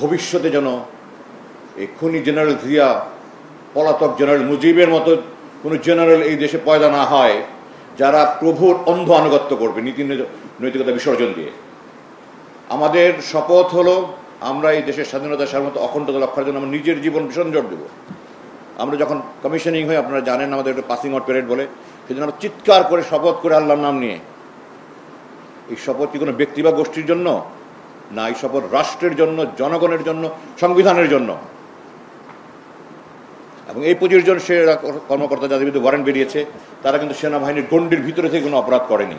ভবিষ্যতে যেন এই খুনি জেনারেল জিয়া, পলাতক জেনারেল মুজিবের মতো কোনো জেনারেল এই দেশে পয়দা না হয়, যারা প্রভুর অন্ধ আনুগত্য করবে নীতি নৈতিকতা বিসর্জন দিয়ে। আমাদের শপথ হলো আমরা এই দেশের স্বাধীনতা, সার্বভৌমত্ব, অখণ্ডতা রক্ষার জন্য আমরা নিজের জীবন বিসর্জন দেব। আমরা যখন কমিশনিং হই, আপনারা জানেন আমাদের একটা পাসিং আউট প্যারেড বলে, সেজন্য আমরা চিৎকার করে শপথ করে আল্লাহর নাম নিয়ে। এই শপথ কি কোনো ব্যক্তি বা গোষ্ঠীর জন্য না, এই শপথ রাষ্ট্রের জন্য, জনগণের জন্য, সংবিধানের জন্য। এবং এই 25 জন সে কর্মকর্তা যাদের বিরুদ্ধে ওয়ারেন্ট বেরিয়েছে, তারা কিন্তু সেনাবাহিনীর গণ্ডির ভিতরে থেকে কোনো অপরাধ করেনি,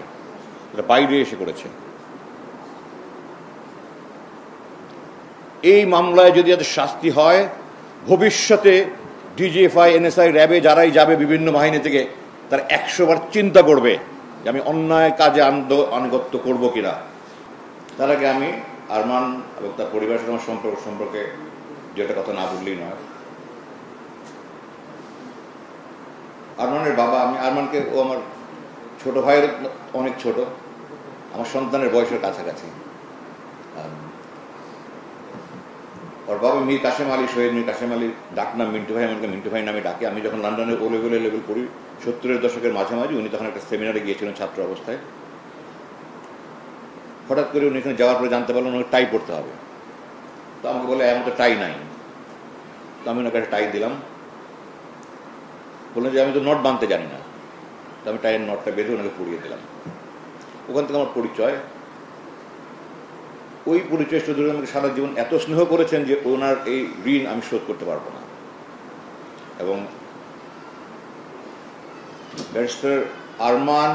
তারা বাইরে এসে করেছে। এই মামলায় যদি এত শাস্তি হয়, ভবিষ্যতে ডিজিএফআই, এনএসআই, র্যাবে যারাই যাবে বিভিন্ন বাহিনী থেকে, তারা 100 বার চিন্তা করবে যে আমি অন্যায় কাজে আনুগত্য করবো কিনা। তার আগে আমি আরমান এবং তার পরিবারের সাথে আমার সম্পর্কে যেটা কথা না বললেই নয়। আরমানের বাবা, আমি আরমানকে, ও আমার ছোট ভাইয়ের অনেক ছোট, আমার সন্তানের বয়সের কাছাকাছি। ওর বাবা মীর কাসেম আলী, শহীদ মীর কাসেম আলী, ডাকনাম মিন্টু ভাই, আমাকে মিন্টু ভাই নামে ডাকে। আমি যখন লন্ডনে ও লেভেল পড়ি 70-এর দশকের মাঝামাঝি, উনি তখন একটা সেমিনারে গিয়েছিলেন ছাত্র অবস্থায়। হঠাৎ করে উনি এখানে যাওয়ার পরে জানতে পারলেন ওনাকে টাই পড়তে হবে। তো আমাকে বলে এমন তো টাই নাই। তো আমি ওনাকে একটা টাই দিলাম, বললেন যে আমি তো নট বাঁধতে জানি না। তো আমি টাইয়ের নটটা বেঁধে ওনাকে পড়িয়ে দিলাম। ওখান থেকে আমার পরিচয়। ওই পরিচয় শুধু আমাকে সারা জীবন এত স্নেহ করেছেন যে ওনার এই ঋণ আমি শোধ করতে পারবো না। এবং ব্যারিস্টার আরমান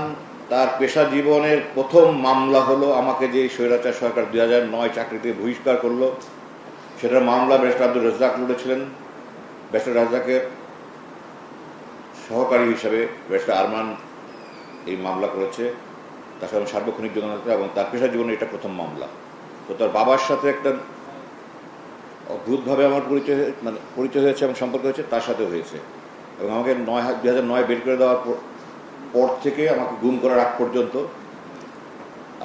তার পেশা জীবনের প্রথম মামলা হলো আমাকে যে স্বৈরাচার সরকার 2009 চাকরি থেকে বহিষ্কার করলো, সেটার মামলা ব্যারিস্টার আব্দুর রাজ্জাক লড়েছিলেন। ব্যারিস্টার রাজ্জাকের সহকারী হিসাবে ব্যারিস্টার আরমান এই মামলা করেছে, তার সাথে সার্বক্ষণিক যোগাযোগ, এবং তার পেশা জীবনে এটা প্রথম মামলা। তো তার বাবার সাথে একটা অদ্ভুতভাবে আমার পরিচয় হয়েছে এবং সম্পর্ক হয়েছে, তার সাথে হয়েছে। এবং আমাকে 2009 বের করে দেওয়ার পর থেকে আমাকে গুম করার আগ পর্যন্ত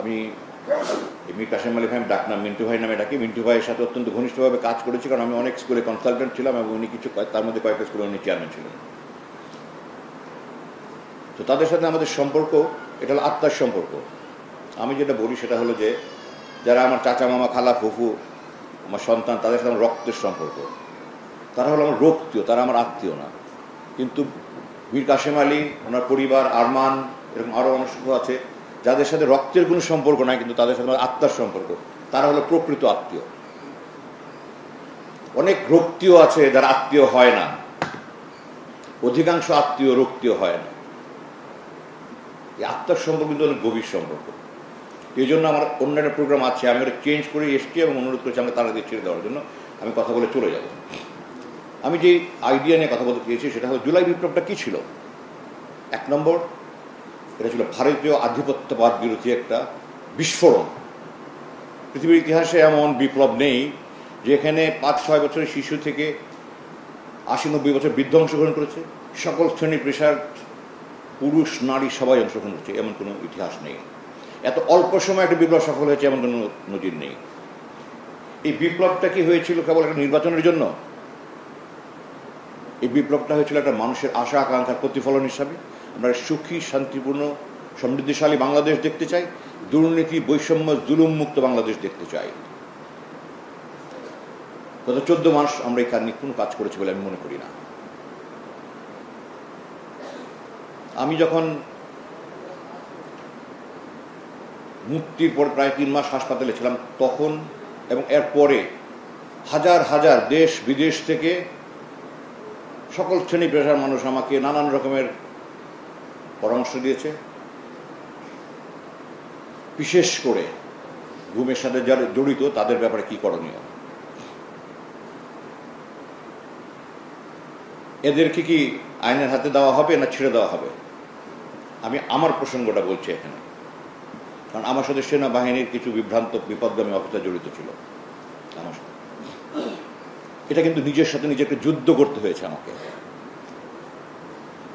আমি মীর কাসেম আলী ভাই, ডাকনাম মিন্টু ভাই নামে ডাকি। মিন্টু ভাইয়ের সাথে অত্যন্ত ঘনিষ্ঠভাবে কাজ করেছি, কারণ আমি অনেক স্কুলে কনসালটেন্ট ছিলাম এবং উনি তার মধ্যে কয়েকটা স্কুলে উনি চেয়ারম্যান ছিলেন। তো তাদের সাথে আমাদের সম্পর্ক, এটা হলো আত্মার সম্পর্ক। আমি যেটা বলি সেটা হলো যে যারা আমার চাচা, মামা, খালা, ফুফু, আমার সন্তান, তাদের সাথে আমার রক্তের সম্পর্ক। তারা হলো আমার রক্তীয়, তারা আমার আত্মীয় না। কিন্তু মীর কাসেম আলী, ওনার পরিবার, আরমান, এরকম আরও অনেক আছে যাদের সাথে রক্তের কোনো সম্পর্ক নাই, কিন্তু তাদের সাথে আমার আত্মার সম্পর্ক। তারা হলো প্রকৃত আত্মীয়। অনেক রক্তীয় আছে যারা আত্মীয় হয় না, অধিকাংশ আত্মীয় রক্তীয় হয় না। এই আত্মার সম্পর্ক কিন্তু অনেক গভীর সম্পর্ক। এই জন্য আমার অন্য একটা প্রোগ্রাম আছে, আমি ওটা চেঞ্জ করে এসছি এবং অনুরোধ করেছি আমাকে তারা দিয়ে ছেড়ে দেওয়ার জন্য। আমি কথা বলে চলে যাব। আমি যে আইডিয়া নিয়ে কথা বলতে চেয়েছি সেটা হলো জুলাই বিপ্লবটা কী ছিল। 1 নম্বর, এটা ছিল ভারতীয় আধিপত্যবাদ বিরোধী একটা বিস্ফোরণ। পৃথিবীর ইতিহাসে এমন বিপ্লব নেই যেখানে 5-6 বছরের শিশু থেকে 80-90 বছর বৃদ্ধ অংশগ্রহণ করেছে, সকল শ্রেণী পেশার পুরুষ নারী সবাই অংশগ্রহণ করেছে, এমন কোনো ইতিহাস নেই। এত অল্প সময় একটা বিপ্লব সফল হয়েছে এমন কোনো নজির নেই। এই বিপ্লবটা কি হয়েছিল কেবল একটা নির্বাচনের জন্য? এই বিপ্লবটা হয়েছিল একটা মানুষের আশা আকাঙ্ক্ষার প্রতিফলন হিসাবে। আমরা সুখী, শান্তিপূর্ণ, সমৃদ্ধিশালী বাংলাদেশ দেখতে চাই, দুর্নীতি, বৈষম্য, জুলুম মুক্ত বাংলাদেশ দেখতে চাই। গত 14 মাস আমরা এই কোনো কাজ করেছি বলে আমি মনে করি না। আমি যখন মুক্তির পর প্রায় 3 মাস হাসপাতালে ছিলাম, তখন এবং এরপরে হাজার হাজার দেশ বিদেশ থেকে সকল শ্রেণী পেশার মানুষ আমাকে নানান রকমের পরামর্শ দিয়েছে। বিশেষ করে ঘুমের সাথে যারা জড়িত তাদের ব্যাপারে কি করণীয়, এদেরকে কি আইনের হাতে দেওয়া হবে না ছেড়ে দেওয়া হবে। আমি আমার প্রসঙ্গটা বলছি এখানে, কারণ আমার সাথে সেনাবাহিনীর কিছু বিভ্রান্ত বিপদগামী অফিসার জড়িত ছিল আমার সাথে। এটা কিন্তু নিজের সাথে নিজেকে যুদ্ধ করতে হয়েছে আমাকে,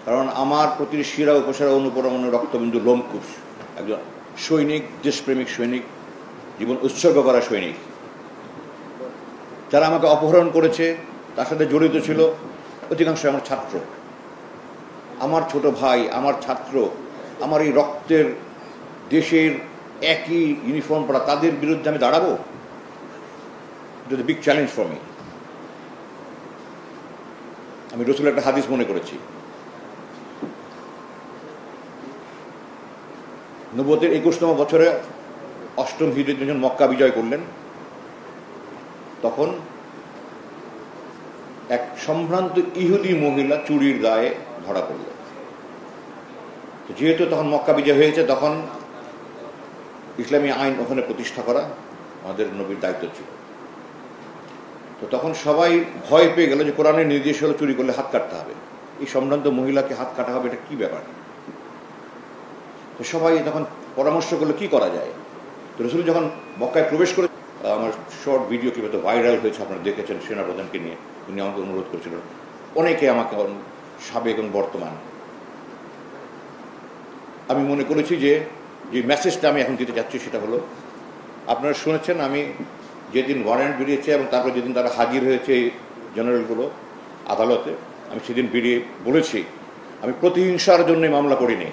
কারণ আমার প্রতিটি শিরা উপশিরা অনুপরমাণু রক্তবিন্দু লোমকূশ, একজন সৈনিক, দেশপ্রেমিক সৈনিক, জীবন উৎসর্গ করা সৈনিক। যারা আমাকে অপহরণ করেছে, তার সাথে জড়িত ছিল অধিকাংশ আমার ছাত্র, আমার ছোট ভাই, আমার ছাত্র, আমার এই রক্তের দেশের একই ইউনিফর্ম পরা, তাদের বিরুদ্ধে আমি দাঁড়াবো? It is a big challenge for me. আমি রসুলের একটা হাদিস মনে করেছি, নবুয়তের 21তম বছরে 8ম হিজরিতে যখন মক্কা বিজয় করলেন, তখন এক সম্ভ্রান্ত ইহুদি মহিলা চুরির দায়ে ধরা পড়ল। যেহেতু তখন মক্কা বিজয় হয়েছে, তখন ইসলামী আইন ওখানে প্রতিষ্ঠা করা আমাদের নবীর দায়িত্ব ছিল। তো তখন সবাই ভয় পেয়ে গেল যে কোরআনের নির্দেশ হলো চুরি করলে হাত কাটতে হবে, এই সম্ভ্রান্ত মহিলাকে হাত কাটা হবে, এটা কি ব্যাপার? তো সবাই তখন পরামর্শ করলো কি করা যায়। তো রসুল যখন মক্কায় প্রবেশ করে, আমার শর্ট ভিডিও কীভাবে ভাইরাল হয়েছে, আপনারা দেখেছেন, সেনাপ্রধানকে নিয়ে উনি আমাকে অনুরোধ করেছিলেন, অনেকে আমাকে, সাবেক এবং বর্তমান। আমি মনে করেছি যে মেসেজটা আমি এখন দিতে চাচ্ছি সেটা হলো, আপনারা শুনেছেন আমি যেদিন ওয়ারেন্ট বেরিয়েছে এবং তারপর যেদিন তারা হাজির হয়েছে জেনারেলগুলো আদালতে, আমি সেদিন বেরিয়ে বলেছি আমি প্রতিহিংসার জন্য মামলা করিনি,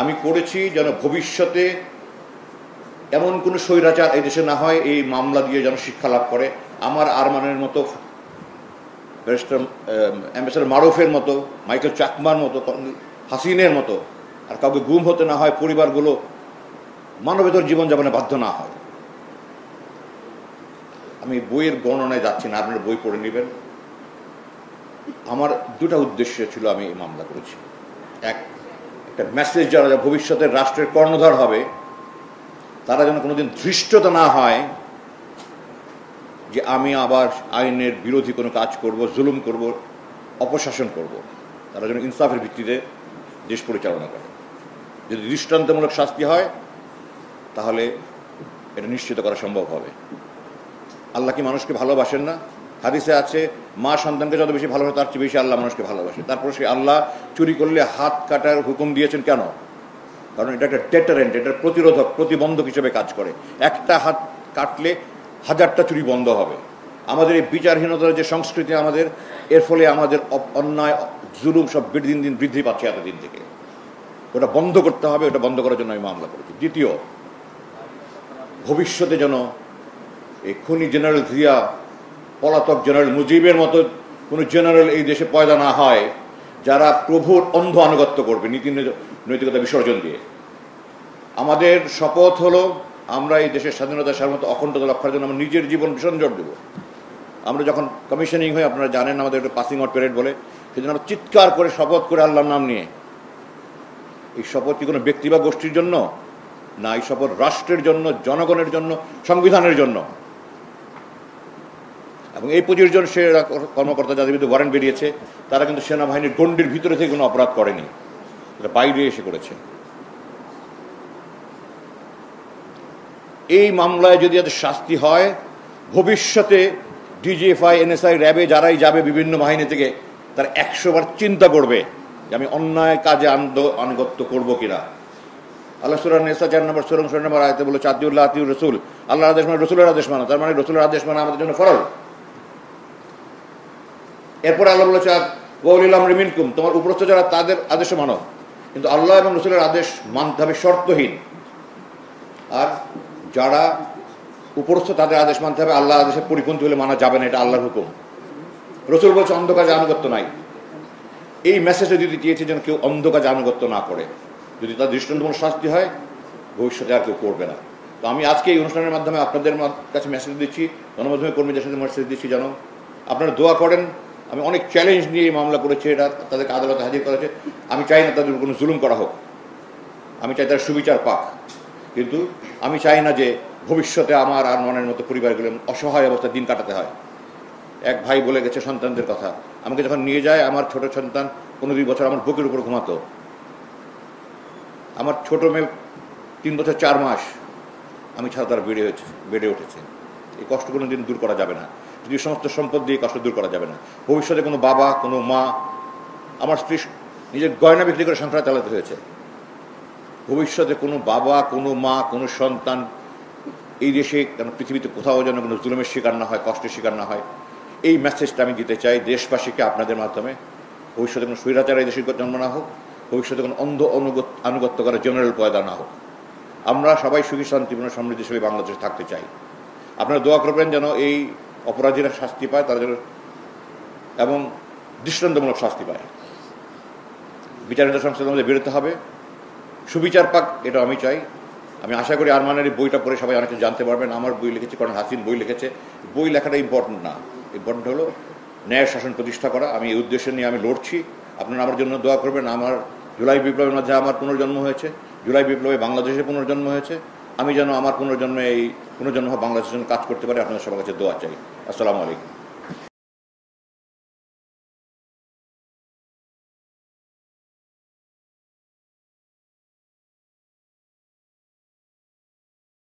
আমি করেছি যেন ভবিষ্যতে এমন কোনো স্বৈরাচার এই দেশে না হয়, এই মামলা দিয়ে যেন শিক্ষা লাভ করে। আমার আরমানের মতো, ব্যারিস্টার অ্যাম্বাসেডর মারুফের মতো, মাইকেল চাকমার মতো, হাসিনের মতো আর কাউকে গুম হতে না হয়, পরিবারগুলো মানবেতর জীবনযাপনে বাধ্য না হয়। আমি বইয়ের গণনায় যাচ্ছি না, আপনারা বই পড়ে নেবেন। আমার দুটা উদ্দেশ্য ছিল আমি এই মামলা করেছি। একটা মেসেজ, যারা ভবিষ্যতের রাষ্ট্রের কর্ণধার হবে তারা যেন কোনোদিন ধৃষ্টতা না হয় যে আমি আবার আইনের বিরোধী কোনো কাজ করব, জুলুম করব, অপশাসন করব। তারা যেন ইনসাফের ভিত্তিতে দেশ পরিচালনা করে। যদি দৃষ্টান্তমূলক শাস্তি হয় তাহলে এটা নিশ্চিত করা সম্ভব হবে। আল্লাহ কি মানুষকে ভালোবাসেন না? হাদিসে আছে, মা সন্তানকে যত বেশি ভালোবাসে তার চেয়ে বেশি আল্লাহ মানুষকে ভালোবাসে। তারপর সেই আল্লাহ চুরি করলে হাত কাটার হুকুম দিয়েছেন কেন? কারণ এটা একটা ডেটারেন্ট, এটা প্রতিরোধক, প্রতিবন্ধক হিসেবে কাজ করে। একটা হাত কাটলে 1000টা চুরি বন্ধ হবে। আমাদের এই বিচারহীনতার যে সংস্কৃতি আমাদের, এর ফলে আমাদের অন্যায় জুলুম সব দিন দিন বৃদ্ধি পাচ্ছে এতদিন থেকে। ওটা বন্ধ করতে হবে, ওটা বন্ধ করার জন্য আমি মামলা করেছি। দ্বিতীয়, ভবিষ্যতে যেন এই খুনি জেনারেল জিয়া, পলাতক জেনারেল মুজিবের মতো কোনো জেনারেল এই দেশে পয়দা না হয়, যারা প্রভুর অন্ধ আনুগত্য করবে নীতি নৈতিকতা বিসর্জন দিয়ে। আমাদের শপথ হলো আমরা এই দেশের স্বাধীনতা, সার্বভৌমত্ব, অখণ্ডতা রক্ষার জন্য আমরা নিজের জীবন বিসর্জন দেব। আমরা যখন কমিশনিং হই, আপনারা জানেন আমাদের একটা পাসিং আউট প্যারেড বলে, সেদিন আমরা চিৎকার করে শপথ করে আল্লাহর নাম নিয়ে। এই শপথ কি কোনো ব্যক্তি বা গোষ্ঠীর জন্য না, এই শপথ রাষ্ট্রের জন্য, জনগণের জন্য, সংবিধানের জন্য। এবং এই 25 জন সে কর্মকর্তা যাদের বিরুদ্ধে ওয়ারেন্ট বেরিয়েছে, তারা কিন্তু সেনাবাহিনীর গণ্ডির ভিতরে থেকে কোনো অপরাধ করেনি, এটা বাইরে এসে করেছে। এই মামলায় যদি এত শাস্তি হয়, ভবিষ্যতে ডিজিএফআই, এনএসআই, র্যাবে যারাই যাবে বিভিন্ন বাহিনী থেকে, তারা 100 বার চিন্তা করবে যে আমি অন্যায় কাজে আনুগত্য করবো কিনা। আল্লাহ সূরা নিসা 4 নম্বর সূরা 6 নম্বর আয়াতে বলে, আতিউল্লাহ আতিউর রাসূল, আল্লাহর আদেশ মানে রাসূলের আদেশ মানা। তার মানে রাসূলের আদেশ মানা আমাদের জন্য ফরজ। এরপর আল্লাহ বলেছে, ওয়াউলিল আমরি মিনকুম, তোমার উপরস্থ যারা তাদের আদেশও মানো। কিন্তু আল্লাহ এবং রাসূলের আদেশ মানতে হবে শর্তহীন। আর যারা উপরস্থ তাদের আদেশ মানতে হবে, আল্লাহর আদেশের পরিপন্থী হলে মানা যাবে না, এটা আল্লাহর হুকুম। রাসূল বলছে অন্ধ কাজে আনুগত্য নাই। এই মেসেজটা যদি দিয়েছে যেন কেউ অন্ধ কাজে আনুগত্য না করে, যদি তার দৃষ্টান্তমূলক শাস্তি হয়, ভবিষ্যতে আর কেউ করবে না। তো আমি আজকে এই অনুষ্ঠানের মাধ্যমে আপনাদের কাছে মেসেজ দিচ্ছি, গণমাধ্যমের কর্মীদের সাথে মেসেজ দিচ্ছি যেন আপনারা দোয়া করেন। আমি অনেক চ্যালেঞ্জ নিয়ে এই মামলা করেছি, এটা তাদেরকে আদালতে হাজির করা হয়েছে। আমি চাই না তাদের কোনো জুলুম করা হোক, আমি চাই তারা সুবিচার পাক। কিন্তু আমি চাই না যে ভবিষ্যতে আমার আর মনের মতো পরিবারগুলো অসহায় অবস্থায় দিন কাটাতে হয়। এক ভাই বলে গেছে সন্তানদের কথা, আমাকে যখন নিয়ে যায়, আমার ছোট সন্তান 15 বছর আমার বুকের উপর ঘুমাতো। আমার ছোট মেয়ে 3 বছর 4 মাস আমি ছাড়া তারা বেড়ে উঠেছে। এই কষ্ট কোনো দিন দূর করা যাবে না, যদি সমস্ত সম্পদ দিয়ে কষ্ট দূর করা যাবে না। ভবিষ্যতে কোনো বাবা, কোনো মা, আমার স্ত্রী নিজের গয়না বিক্রি করে সংসার চালাতে হয়েছে। ভবিষ্যতে কোনো বাবা, কোনো মা, কোনো সন্তান এই দেশে যেন পৃথিবীতে কোথাও যেন কোনো জুলুমের শিকার না হয়, কষ্টের শিকার না হয়, এই মেসেজটা আমি দিতে চাই দেশবাসীকে আপনাদের মাধ্যমে। ভবিষ্যতে কোনো স্বৈরাচার এই দেশে জন্ম না হোক, ভবিষ্যতে কোনো অন্ধ আনুগত্য করা জেনারেল পয়দা না হোক। আমরা সবাই সুখী শান্তিপূর্ণ সমৃদ্ধিশালী বাংলাদেশে থাকতে চাই। আপনারা দোয়া করবেন যেন এই অপরাধীরা শাস্তি পায়, তারা যেন এবং দৃষ্টান্তমূলক শাস্তি পায়। বিচারিতা সংস্থার মধ্যে বেরোতে হবে, সুবিচার পাক, এটা আমি চাই। আমি আশা করি আরমানের এই বইটা পড়ে সবাই অনেক কিছু জানতে পারবেন। আমার বই লিখেছে, কর্নেল হাসিন বই লিখেছে। বই লেখাটা ইম্পর্টেন্ট না, ইম্পর্টেন্ট হলো ন্যায় শাসন প্রতিষ্ঠা করা। আমি এই উদ্দেশ্য নিয়ে আমি লড়ছি। আপনারা আমার জন্য দোয়া করবেন। আমার জুলাই বিপ্লবের মধ্যে আমার পুনর্জন্ম হয়েছে, জুলাই বিপ্লবে বাংলাদেশের পুনর্জন্ম হয়েছে। আমি যেন আমার পুনর্জন্মে এই পুনর্জন্ম বাংলাদেশের জন্য কাজ করতে পারি। আপনাদের সবার কাছে দোয়া চাই। আসসালামু আলাইকুম।